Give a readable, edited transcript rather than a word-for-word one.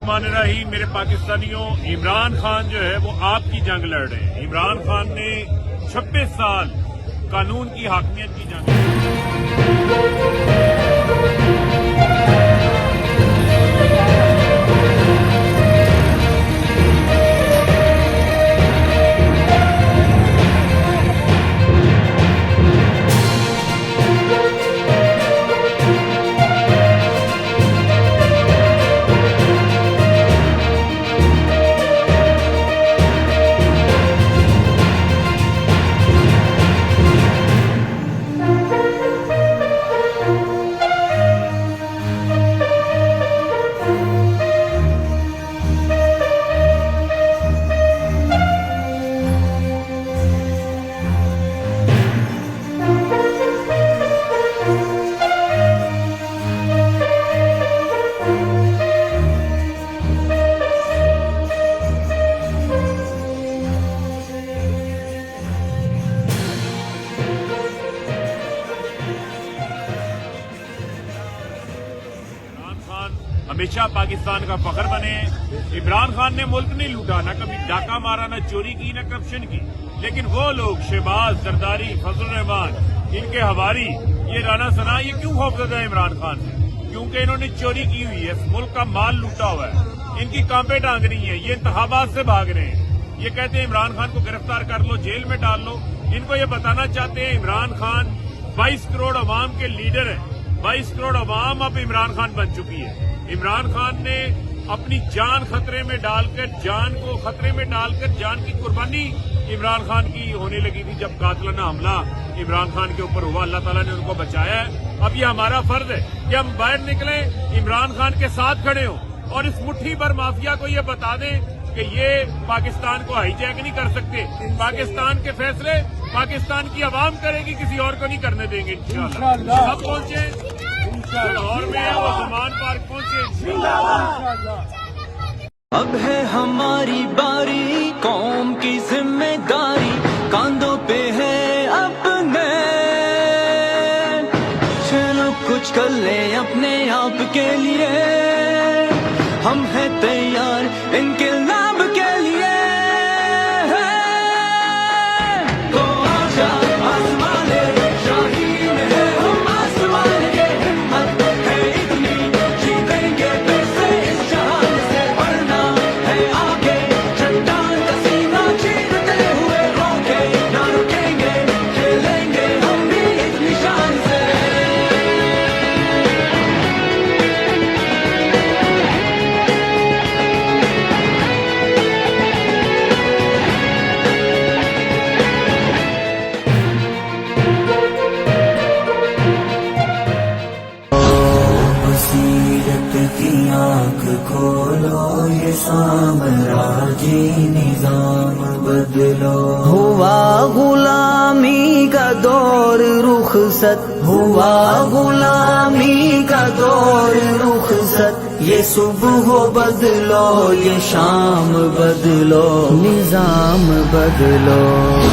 मान रही मेरे पाकिस्तानियों, इमरान खान जो है वो आपकी जंग लड़ रहे हैं। इमरान खान ने 26 साल कानून की हाकमियत की जंग हमेशा पाकिस्तान का फख्र बने। इमरान खान ने मुल्क नहीं लूटा, न कभी डाका मारा, न चोरी की, न करप्शन की। लेकिन वो लोग शहबाज, जरदारी, फजल रहमान, इनके हवारी, ये राना सना, ये क्यों खौफजदा है इमरान खान से? क्योंकि इन्होंने चोरी की हुई है, मुल्क का माल लूटा हुआ है, इनकी कांपे टांग रही है, ये इंतखाबात से भाग रहे हैं। ये कहते हैं इमरान खान को गिरफ्तार कर लो, जेल में डाल लो। इनको ये बताना चाहते हैं इमरान खान 22 करोड़ अवाम के लीडर है। 22 करोड़ अवाम अब इमरान खान बन चुकी है। इमरान खान ने अपनी जान खतरे में डालकर, जान को खतरे में डालकर, जान की कुर्बानी इमरान खान की होने लगी थी जब कातिलाना हमला इमरान खान के ऊपर हुआ। अल्लाह ताला ने उनको बचाया है। अब ये हमारा फर्ज है कि हम बाहर निकलें, इमरान खान के साथ खड़े हों और इस मुट्ठी भर माफिया को ये बता दें कि ये पाकिस्तान को हाईजैक नहीं कर सकते। पाकिस्तान के फैसले पाकिस्तान की आवाम करेगी, किसी और को नहीं करने देंगे इंशाअल्लाह। सब पहुंचे लाहौर में, वो समान पार्क पहुंचे। अब है हमारी बारी, कौम की जिम्मेदारी कांधों पे है अपने। चलो कुछ कर ले अपने आप के लिए, हम हैं तैयार इनकलाब के लिए। तो आजा आसमान शाहीन है हम, आसमान के हिम्मत है इतनी, जीतेंगे फिर से इस जहान से, वरना है आगे चट्टान का सीना चीरते हुए रोके ना रुकेंगे, खेलेंगे हम भी इस निशान से। बसीरत की आँख खोलो, ये साम्राज्य निजाम बदलो। हुआ गुलामी का दौर रुखसत, हुआ गुलामी का दौर रुखसत। ये सुबह बदलो, ये शाम बदलो, निजाम बदलो।